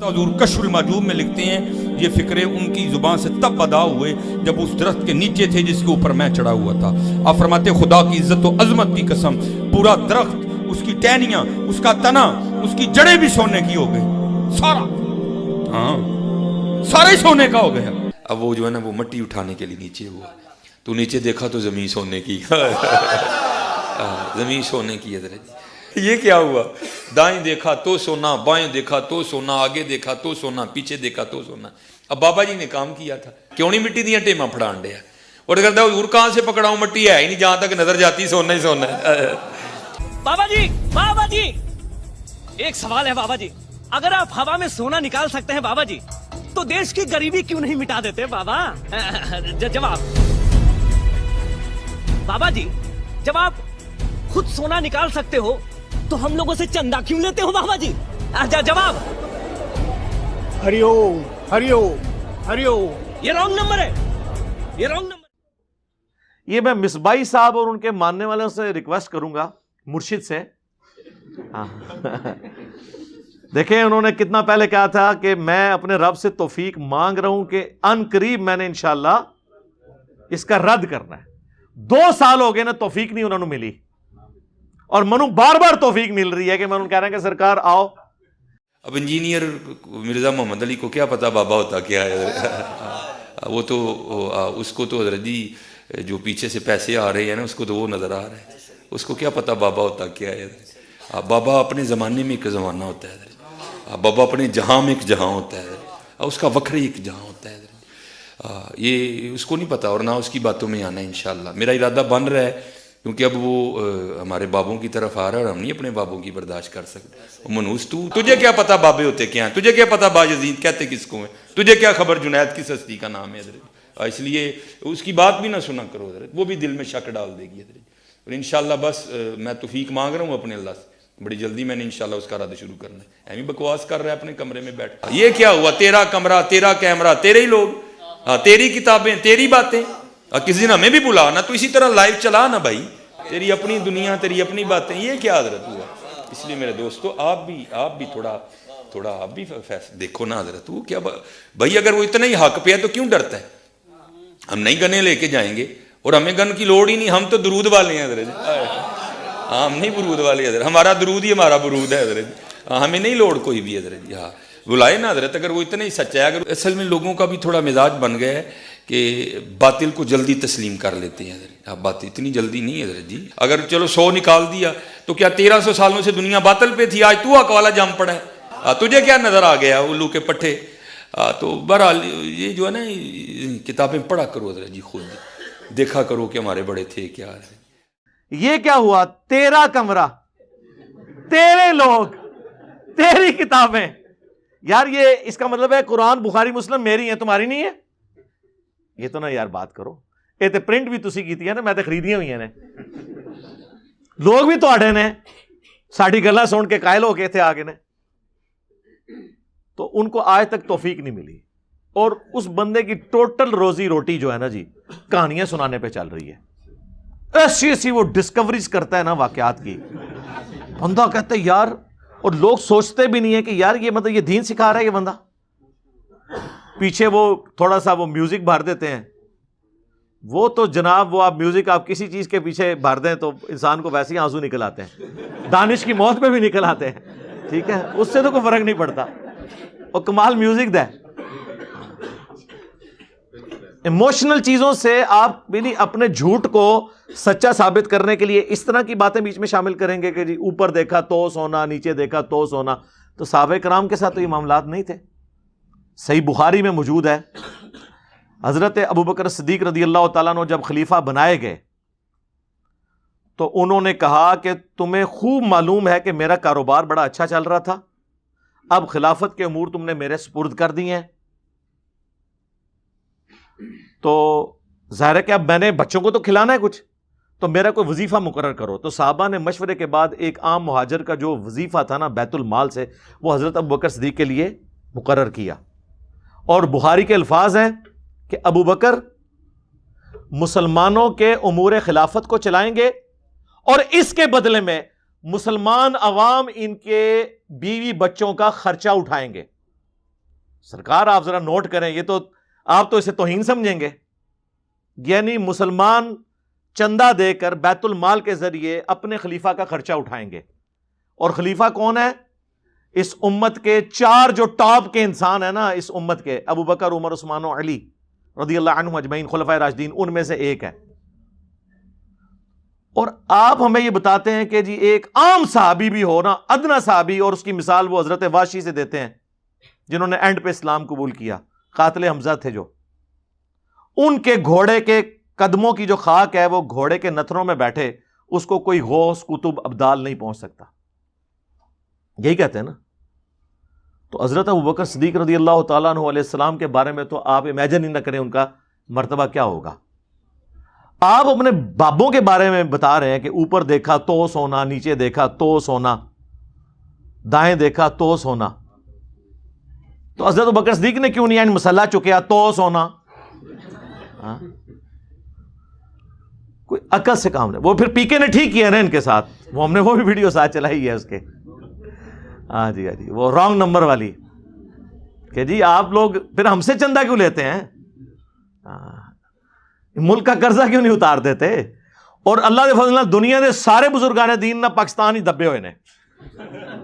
حضور کشف المحجوب میں لکھتے ہیں یہ فکرے ان کی زبان سے تب ادا ہوئے جب اس درخت کے نیچے تھے جس کے اوپر میں چڑھا ہوا تھا. آپ فرماتے خدا کی عزت و عظمت کی قسم پورا درخت، اس کی ٹہنیاں، اس کا تنا، اس کی جڑیں بھی سونے کی ہو گئی، سارا، ہاں سارے سونے کا ہو گیا. اب وہ جو ہے نا وہ مٹی اٹھانے کے لیے نیچے ہوا، تو نیچے دیکھا تو زمین سونے کی. زمین سونے کی. حضرت یہ کیا ہوا؟ دائیں دیکھا تو سونا، بائیں دیکھا تو سونا، آگے دیکھا تو سونا، پیچھے دیکھا تو سونا. اب بابا جی نے کام کیا تھا، کیوں نہیں مٹی دیا ٹیما پھڑان دیا، اور کہتا حضور کہاں سے پکڑاؤں، مٹی ہے ہی نہیں، جہاں تک نظر جاتی سونا ہی سونا ہے. بابا جی ایک سوال ہے بابا جی، اگر آپ ہوا میں سونا نکال سکتے ہیں بابا جی تو دیش کی غریبی کیوں نہیں مٹا دیتے بابا؟ جواب بابا جی، جب آپ خود سونا نکال سکتے ہو تو ہم لوگوں سے چندہ کیوں لیتے ہو بابا جی؟ جواب ہری اوم ہری اوم ہری اوم. یہ رانگ نمبر ہے، یہ رانگ نمبر. یہ میں مصباحی صاحب اور ان کے ماننے والوں سے ریکویسٹ کروں گا، مرشد سے. دیکھیں انہوں نے کتنا پہلے کہا تھا کہ میں اپنے رب سے توفیق مانگ رہا ہوں کہ ان قریب میں نے انشاءاللہ اس کا رد کرنا ہے. 2 سال ہو گئے نا توفیق نہیں انہوں نے ملی، اور منو بار بار توفیق مل رہی ہے کہ میں انہوں کہہ رہا ہیں کہ سرکار آؤ. اب انجینئر مرزا محمد علی کو کیا پتا بابا ہوتا کیا ہے. وہ تو اس کو تو حضرت جی جو پیچھے سے پیسے آ رہے ہیں نا اس کو تو وہ نظر آ رہا ہے، اس کو کیا پتا بابا ہوتا کیا ہے. بابا اپنے زمانے میں ایک زمانہ ہوتا ہے، بابا اپنے جہاں میں ایک جہاں ہوتا ہے، اس کا وکھرے ایک جہاں ہوتا ہے. یہ اس کو نہیں پتا اور نہ اس کی باتوں میں آنا ہے. انشاءاللہ میرا ارادہ بن رہا ہے، کیونکہ اب وہ ہمارے بابوں کی طرف آ رہا ہے اور ہم نہیں اپنے بابوں کی برداشت کر سکتے. منوس تجھے کیا پتا بابے ہوتے کیا ہیں، تجھے کیا پتا باجزید کہتے کس کو ہیں، تجھے کیا خبر جنید کس ہستی کا نام ہے. حضرت اس لیے اس کی بات بھی نہ سنا کرو حضرت، وہ بھی دل میں شک ڈال دے گی حضرت. اور انشاءاللہ بس میں توفیق مانگ رہا ہوں اپنے اللہ سے، بڑی جلدی میں نے انشاءاللہ اس کا رد شروع کرنا ہے. ایویں بکواس کر رہا ہے اپنے کمرے میں بیٹھ. یہ کیا ہوا؟ تیرا کمرہ، تیرا کیمرہ، تیرے ہی لوگ، تیری کتابیں، تیری باتیں. کسی دن ہمیں بھی بلا نا، تو اسی طرح لائیو چلا نا بھائی، تیری اپنی دنیا، تیری اپنی باتیں. یہ کیا حضرت ہوا؟ اس لیے میرے دوستو آپ بھی تھوڑا آپ بھی دیکھو نا حضرت. وہ کیا بھائی، اگر وہ اتنا ہی حق پہ ہے تو کیوں ڈرتا ہے؟ ہم نہیں گنے لے کے جائیں گے، اور ہمیں گن کی لوڑ ہی نہیں، ہم تو درود والے ہیں حضرت. ہم نہیں برود والے حضرت، ہمارا درود ہی ہمارا برود ہے حضرت. ہمیں نہیں لوڑ کوئی بھی حضرت. ہاں بلائے نا حضرت، اگر وہ اتنا ہی سچا ہے. اگر اصل میں لوگوں کا بھی تھوڑا مزاج بن گیا ہے کہ باطل کو جلدی تسلیم کر لیتے ہیں حضرت. بات اتنی جلدی نہیں حضرت جی. اگر چلو 100 نکال دیا تو کیا 1300 سالوں سے دنیا باطل پہ تھی؟ آج تو حق والا جم پڑا ہے، تجھے کیا نظر آ گیا الو کے پٹھے. تو بہرحال یہ جو ہے نا کتابیں پڑھا کرو حضرت جی، خود دیکھا کرو کہ ہمارے بڑے تھے کیا ہے. یہ کیا ہوا؟ تیرا کمرہ، تیرے لوگ، تیری کتابیں. یار یہ اس کا مطلب ہے قرآن بخاری مسلم میری ہیں، تمہاری نہیں ہے. یہ تو نا یار بات کرو. یہ تو پرنٹ بھی تسی کیتی ہے نا، میں تو خریدیاں ہوئی ہیں. لوگ بھی تواڈے نے ساڈی گلاں سن کے قائل ہو کے تھے آگے نے، تو ان کو آج تک توفیق نہیں ملی. اور اس بندے کی ٹوٹل روزی روٹی جو ہے نا جی کہانیاں سنانے پہ چل رہی ہے. ایسی وہ ڈسکوریز کرتا ہے نا واقعات کی، بندہ کہتا ہے یار، اور لوگ سوچتے بھی نہیں ہے کہ یار یہ مطلب یہ دین سکھا رہا ہے یہ بندہ. پیچھے وہ تھوڑا سا وہ میوزک بھر دیتے ہیں. وہ تو جناب وہ آپ میوزک آپ کسی چیز کے پیچھے بھر دیں تو انسان کو ویسے ہی آنسو نکل آتے ہیں، دانش کی موت پہ بھی نکل آتے ہیں. ٹھیک ہے، اس سے تو کوئی فرق نہیں پڑتا. اور کمال میوزک دے. ایموشنل چیزوں سے آپ اپنے جھوٹ کو سچا ثابت کرنے کے لیے اس طرح کی باتیں بیچ میں شامل کریں گے کہ جی اوپر دیکھا تو سونا، نیچے دیکھا تو سونا. تو صحابہ کرام کے ساتھ تو یہ معاملات نہیں تھے. صحیح بخاری میں موجود ہے، حضرت ابوبکر صدیق رضی اللہ تعالیٰ عنہ جب خلیفہ بنائے گئے تو انہوں نے کہا کہ تمہیں خوب معلوم ہے کہ میرا کاروبار بڑا اچھا چل رہا تھا، اب خلافت کے امور تم نے میرے سپرد کر دی ہیں، تو ظاہر ہے کہ اب میں نے بچوں کو تو کھلانا ہے کچھ، تو میرا کوئی وظیفہ مقرر کرو. تو صحابہ نے مشورے کے بعد ایک عام مہاجر کا جو وظیفہ تھا نا بیت المال سے، وہ حضرت ابوبکر صدیق کے لیے مقرر کیا. اور بخاری کے الفاظ ہیں کہ ابوبکر مسلمانوں کے امور خلافت کو چلائیں گے اور اس کے بدلے میں مسلمان عوام ان کے بیوی بچوں کا خرچہ اٹھائیں گے. سرکار آپ ذرا نوٹ کریں، یہ تو آپ تو اسے توہین سمجھیں گے. یعنی مسلمان چندہ دے کر بیت المال کے ذریعے اپنے خلیفہ کا خرچہ اٹھائیں گے. اور خلیفہ کون ہے؟ اس امت کے 4 جو ٹاپ کے انسان ہیں نا اس امت کے، ابو بکر، عمر، عثمان و علی رضی اللہ عنہم اجمعین، خلفائے راشدین، ان میں سے ایک ہے. اور آپ ہمیں یہ بتاتے ہیں کہ جی ایک عام صحابی بھی ہو نا، ادنا صحابی، اور اس کی مثال وہ حضرت واشی سے دیتے ہیں جنہوں نے اینڈ پہ اسلام قبول کیا، قاتل حمزہ تھے جو. ان کے گھوڑے کے قدموں کی جو خاک ہے وہ گھوڑے کے نتھنوں میں بیٹھے، اس کو کوئی غوث، کتب، ابدال نہیں پہنچ سکتا. یہی کہتے ہیں نا. تو حضرت ابوبکر صدیق رضی اللہ تعالیٰ عنہ علیہ السلام کے بارے میں تو آپ امیجن ہی نہ کریں ان کا مرتبہ کیا ہوگا. آپ اپنے بابوں کے بارے میں بتا رہے ہیں کہ اوپر دیکھا تو سونا، نیچے دیکھا تو سونا، دائیں دیکھا تو سونا. تو حضرت ابوبکر صدیق نے کیوں نہیں مسلح چکیا تو سونا؟ کوئی عقل سے کام نہیں. وہ پھر پی کے نے ٹھیک کیا نا ان کے ساتھ، وہ ہم نے وہ بھی ویڈیو ساتھ چلائی ہے اس کے. ہاں جی وہ رانگ نمبر والی کہ جی آپ لوگ پھر ہم سے چندہ کیوں لیتے ہیں، ملک کا قرضہ کیوں نہیں اتار دیتے. اور اللہ کے فضل دنیا کے سارے بزرگان دین نہ پاکستان ہی دبے ہوئے نے،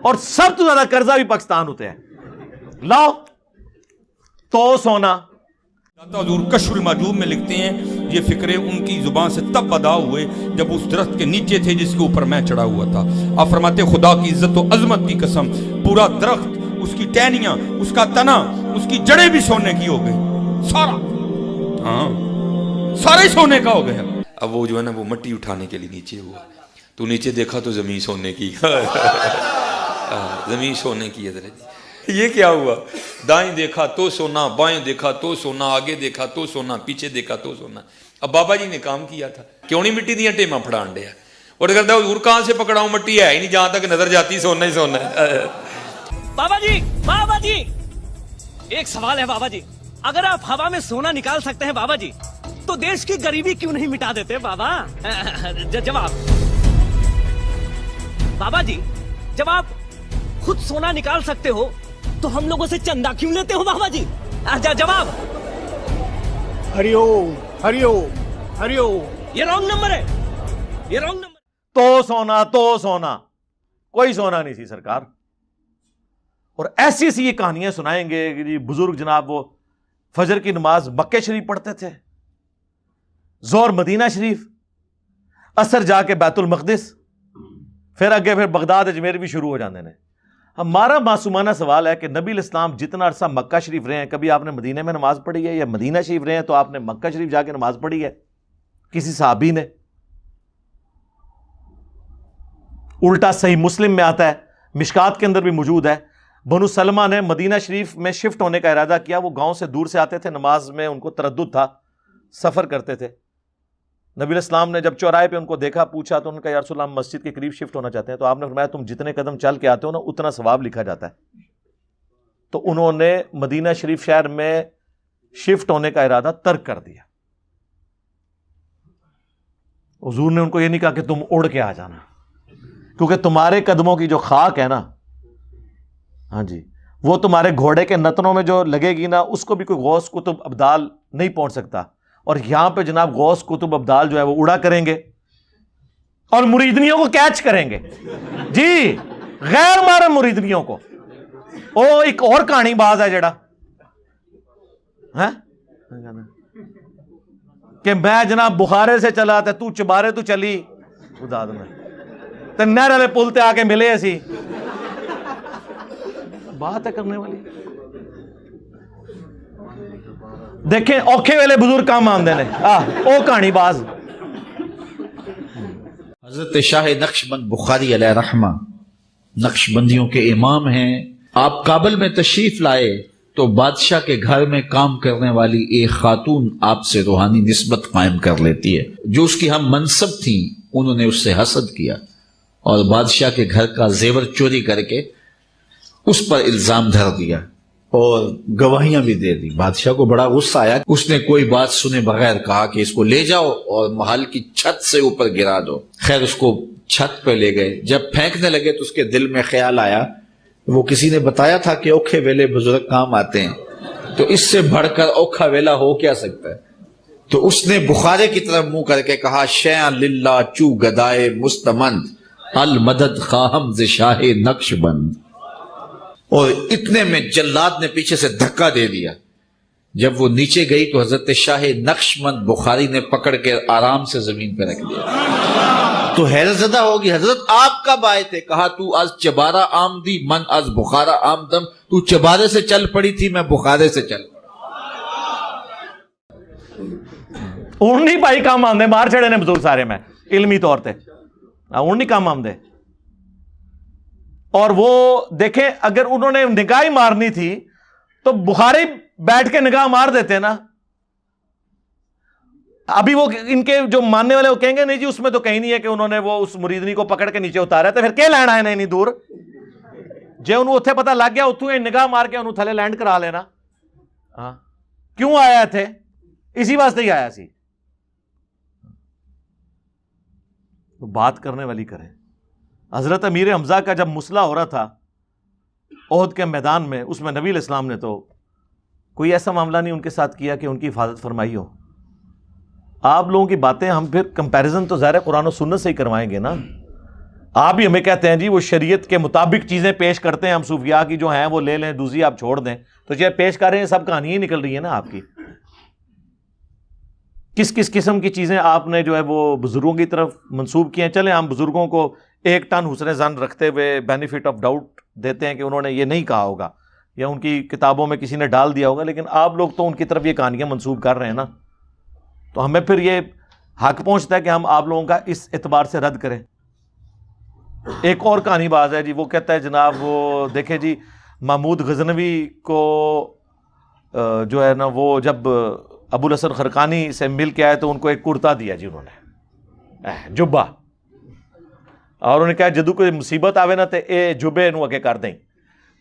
اور سب تو زیادہ قرضہ بھی پاکستان ہوتے ہیں. لاؤ تو سونا. حضور کشف المحجوب میں لکھتے ہیں یہ فکرے ان کی زبان سے تب ادا ہوئے جب اس درخت کے نیچے تھے جس کے اوپر میں چڑھا ہوا تھا. آپ فرماتے خدا کی عزت و عظمت کی قسم، پورا درخت، اس کی ٹہنیاں، اس کا تنا، اس کی جڑیں بھی سونے کی ہو گئی، سارا، ہاں سارا ہی سونے کا ہو گیا. اب وہ جو ہے نا وہ مٹی اٹھانے کے لیے نیچے ہوا، تو نیچے دیکھا تو زمین سونے کی. زمین سونے کی. حضرت یہ کیا ہوا؟ دائیں دیکھا تو سونا، بائیں دیکھا تو سونا، آگے دیکھا تو سونا، پیچھے دیکھا تو سونا. اب بابا جی نے کام کیا تھا، کیوں نہیں مٹی دیا ٹیما پھڑان دیا، اور کرتا حضور کہاں سے پکڑاؤں، مٹی ہے ہی نہیں، جہاں تک نظر جاتی سونا ہی سونا ہے. بابا جی ایک سوال ہے بابا جی، اگر آپ ہوا میں سونا نکال سکتے ہیں بابا جی تو دیش کی غریبی کیوں نہیں مٹا دیتے بابا؟ جواب بابا جی، جب آپ خود سونا نکال سکتے ہو تو ہم لوگوں سے چندہ کیوں لیتے ہو بابا جی؟ جواب ہری اوم، ہری اوم، ہری اوم. یہ رانگ نمبر ہے، یہ رانگ نمبر. تو سونا کوئی سونا نہیں سی سرکار. اور ایسی سی یہ کہانیاں سنائیں گے کہ جی بزرگ جناب وہ فجر کی نماز مکہ شریف پڑھتے تھے، ظہر مدینہ شریف، عصر جا کے بیت المقدس، پھر اگے پھر بغداد اجمیر بھی شروع ہو جاندے نے. ہمارا معصومانہ سوال ہے کہ نبی الاسلام جتنا عرصہ مکہ شریف رہے ہیں، کبھی آپ نے مدینہ میں نماز پڑھی ہے؟ یا مدینہ شریف رہے ہیں تو آپ نے مکہ شریف جا کے نماز پڑھی ہے کسی صحابی نے؟ الٹا صحیح مسلم میں آتا ہے، مشکات کے اندر بھی موجود ہے، بنو سلمہ نے مدینہ شریف میں شفٹ ہونے کا ارادہ کیا. وہ گاؤں سے دور سے آتے تھے، نماز میں ان کو تردد تھا، سفر کرتے تھے. نبی الاسلام نے جب چوراہے پہ ان کو دیکھا، پوچھا تو ان کا یا رسول اللہ مسجد کے قریب شفٹ ہونا چاہتے ہیں. تو آپ نے فرمایا تم جتنے قدم چل کے آتے ہو نا اتنا ثواب لکھا جاتا ہے. تو انہوں نے مدینہ شریف شہر میں شفٹ ہونے کا ارادہ ترک کر دیا. حضور نے ان کو یہ نہیں کہا کہ تم اڑ کے آ جانا، کیونکہ تمہارے قدموں کی جو خاک ہے نا، ہاں جی، وہ تمہارے گھوڑے کے نتنوں میں جو لگے گی نا، اس کو بھی کوئی غوث، کتب، ابدال نہیں پہنچ سکتا. اور یہاں پہ جناب غوث، کتب، ابدال جو ہے وہ اڑا کریں گے اور مریدنیوں کو کیچ کریں گے. جی غیر محرم مریدنیوں کو. او ایک اور کہانی باز ہے جڑا کہ میں جناب بخارے سے چلا تو چبارے تو چلی خدا میں نہر والے پل تے آ کے ملے اسی. بات ہے کرنے والی. دیکھیں اوکھے ویلے بزرگ کام آندے نے، او کہانی باز. حضرت شاہ نقشبند بخاری علیہ رحمہ نقشبندیوں کے امام ہیں. آپ کابل میں تشریف لائے تو بادشاہ کے گھر میں کام کرنے والی ایک خاتون آپ سے روحانی نسبت قائم کر لیتی ہے. جو اس کی ہم منصب تھیں انہوں نے اس سے حسد کیا اور بادشاہ کے گھر کا زیور چوری کر کے اس پر الزام دھر دیا اور گواہیاں بھی دے دی. بادشاہ کو بڑا غصہ آیا. اس نے کوئی بات سنے بغیر کہا کہ اس کو لے جاؤ اور محل کی چھت سے اوپر گرا دو. خیر اس کو چھت پہ لے گئے. جب پھینکنے لگے تو اس کے دل میں خیال آیا، وہ کسی نے بتایا تھا کہ اوکھے ویلے بزرگ کام آتے ہیں. تو اس سے بڑھ کر اوکھا ویلا ہو کیا سکتا ہے؟ تو اس نے بخارے کی طرف منہ کر کے کہا شیئا للہ چو گدائے مستمند المدد خواہم ز شاہ نقش بند. اور اتنے میں جلاد نے پیچھے سے دھکا دے دیا. جب وہ نیچے گئی تو حضرت شاہ نقش بند بخاری نے پکڑ کے آرام سے زمین پہ رکھ دیا. تو حیرت زدہ ہوگی حضرت آپ کب آئے تھے؟ کہا تو از چبارہ آمدی من از بخارا آمدم. تو چبارے سے چل پڑی تھی، میں بخارے سے چل پڑا. ہوں نہیں بھائی کام آمدے مار چھڑے نے بزرگ سارے میں علمی طور تے ہوں نہیں کام آمدے. اور وہ دیکھیں اگر انہوں نے نگاہ ہی مارنی تھی تو بخاری بیٹھ کے نگاہ مار دیتے نا. ابھی وہ ان کے جو ماننے والے وہ کہیں گے نہیں جی اس میں تو کہیں نہیں ہے کہ انہوں نے وہ اس مریدنی کو پکڑ کے نیچے اتارا تو پھر کیا لینا ہے نہیں دور جے انہوں اتھے پتہ لگ گیا اتھوں نگاہ مار کے انہوں تھلے لینڈ کرا لینا. ہاں کیوں آیا تھے؟ اسی واسطے ہی آیا سی. تو بات کرنے والی کریں. حضرت امیر حمزہ کا جب مسئلہ ہو رہا تھا احد کے میدان میں، اس میں نبی علیہ السلام نے تو کوئی ایسا معاملہ نہیں ان کے ساتھ کیا کہ ان کی حفاظت فرمائی ہو. آپ لوگوں کی باتیں ہم پھر کمپیریزن تو ظاہر قرآن و سنت سے ہی کروائیں گے نا. آپ بھی ہمیں کہتے ہیں جی وہ شریعت کے مطابق چیزیں پیش کرتے ہیں، ہم صوفیاء کی جو ہیں وہ لے لیں، دوسری آپ چھوڑ دیں. تو یہ پیش کر رہے ہیں سب کہانی ہی نکل رہی ہے نا آپ کی. کس کس قسم کی چیزیں آپ نے جو ہے وہ بزرگوں کی طرف منسوب کی ہیں. چلیں ہم بزرگوں کو ایک ٹن حسن ظن رکھتے ہوئے بینیفٹ آف ڈاؤٹ دیتے ہیں کہ انہوں نے یہ نہیں کہا ہوگا یا ان کی کتابوں میں کسی نے ڈال دیا ہوگا، لیکن آپ لوگ تو ان کی طرف یہ کہانیاں منسوب کر رہے ہیں نا. تو ہمیں پھر یہ حق پہنچتا ہے کہ ہم آپ لوگوں کا اس اعتبار سے رد کریں. ایک اور کہانی باز ہے جی، وہ کہتا ہے جناب وہ دیکھیں جی محمود غزنوی کو جو ہے نا وہ جب ابو الحسن خرقانی سے مل کے آئے تو ان کو ایک کرتا دیا جی انہوں نے جبہ، اور انہوں نے کہا جدو کوئی مصیبت آوے نا تے اے جبے نو اگے کر دیں.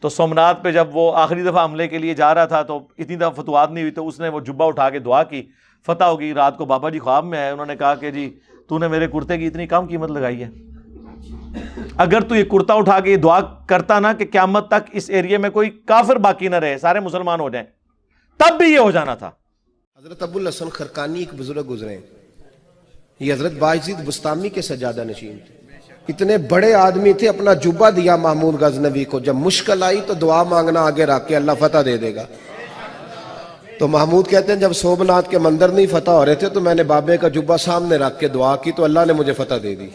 تو سومنات پہ جب وہ آخری دفعہ حملے کے لیے جا رہا تھا تو اتنی دفعہ فتوحات نہیں ہوئی تو اس نے وہ جبہ اٹھا کے دعا کی، فتح ہوگی. رات کو بابا جی خواب میں آئے، انہوں نے کہا کہ جی تو نے میرے کرتے کی اتنی کم قیمت لگائی ہے. اگر تو یہ کرتا اٹھا کے یہ دعا کرتا نا کہ قیامت تک اس ایریے میں کوئی کافر باقی نہ رہے، سارے مسلمان ہو جائیں، تب بھی یہ ہو جانا تھا. حضرت ابو الحسن خرقانی ایک بزرگ گزرے ہیں، یہ حضرت باعزید بستامی کے سجادہ نشین تھے. اتنے بڑے آدمی تھے، اپنا جبہ دیا محمود غزنوی کو. جب مشکل آئی تو دعا مانگنا آگے رکھ کے اللہ فتح دے دے گا. تو محمود کہتے ہیں جب سومنات کے مندر نہیں فتح ہو رہے تھے تو میں نے بابے کا جبہ سامنے رکھ کے دعا کی تو اللہ نے مجھے فتح دے دی.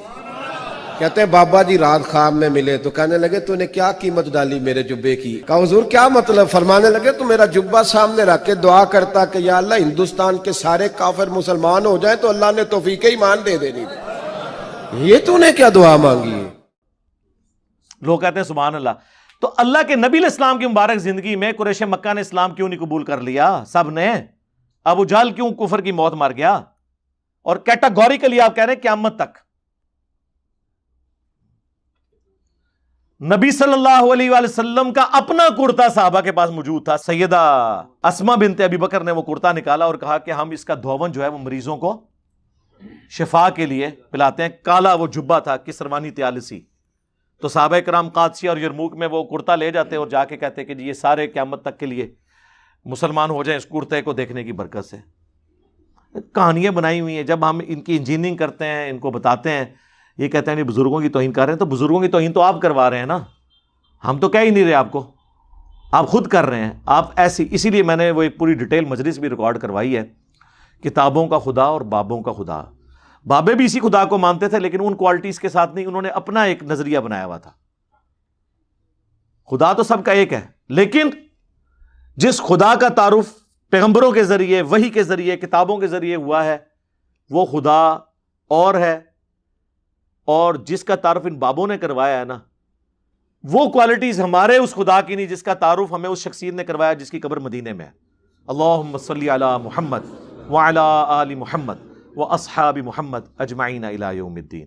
کہتے ہیں بابا جی رات خواب میں ملے تو کہنے لگے تو نے کیا قیمت ڈالی میرے جبے کی؟ کہا حضور کیا مطلب؟ فرمانے لگے تو میرا جبہ سامنے رکھ کے دعا کرتا کہ یا اللہ ہندوستان کے سارے کافر مسلمان ہو جائیں تو اللہ نے توفیق ایمان دے دینی. یہ تو نے کیا دعا مانگی ہے؟ لوگ کہتے ہیں سبحان اللہ. تو اللہ کے نبی علیہ السلام کی مبارک زندگی میں قریش مکہ نے اسلام کیوں نہیں قبول کر لیا؟ سب نے. ابو جہل کیوں کفر کی موت مر گیا؟ اور کیٹاگوریکلی آپ کہہ رہے ہیں قیامت تک. نبی صلی اللہ علیہ وآلہ وسلم کا اپنا کرتا صحابہ کے پاس موجود تھا. سیدہ اسما بنت ابی بکر نے وہ کرتا نکالا اور کہا کہ ہم اس کا دھون جو ہے وہ مریضوں کو شفا کے لیے پلاتے ہیں. کالا وہ جبہ تھا کسروانی تیالسی. تو صحابہ کرام قادسیہ اور یرموک میں وہ کرتا لے جاتے اور جا کے کہتے کہ جی یہ سارے قیامت تک کے لیے مسلمان ہو جائیں اس کرتے کو دیکھنے کی برکت سے. کہانیاں بنائی ہوئی ہیں. جب ہم ان کی انجینئرنگ کرتے ہیں، ان کو بتاتے ہیں، یہ کہتے ہیں نہیں بزرگوں کی توہین کر رہے ہیں. تو بزرگوں کی توہین تو آپ کروا رہے ہیں نا، ہم تو کہہ ہی نہیں رہے آپ کو، آپ خود کر رہے ہیں. آپ ایسی، اسی لیے میں نے وہ ایک پوری ڈیٹیل مجلس بھی ریکارڈ کروائی ہے، کتابوں کا خدا اور بابوں کا خدا. بابے بھی اسی خدا کو مانتے تھے لیکن ان کوالٹیز کے ساتھ نہیں، انہوں نے اپنا ایک نظریہ بنایا ہوا تھا. خدا تو سب کا ایک ہے، لیکن جس خدا کا تعارف پیغمبروں کے ذریعے، وحی کے ذریعے، کتابوں کے ذریعے ہوا ہے وہ خدا اور ہے، اور جس کا تعارف ان بابوں نے کروایا ہے نا وہ کوالٹیز ہمارے اس خدا کی نہیں جس کا تعارف ہمیں اس شخصیت نے کروایا جس کی قبر مدینے میں ہے. اللہم صلی علی محمد وعلی آل محمد واصحاب محمد اجمعین الی یوم الدین.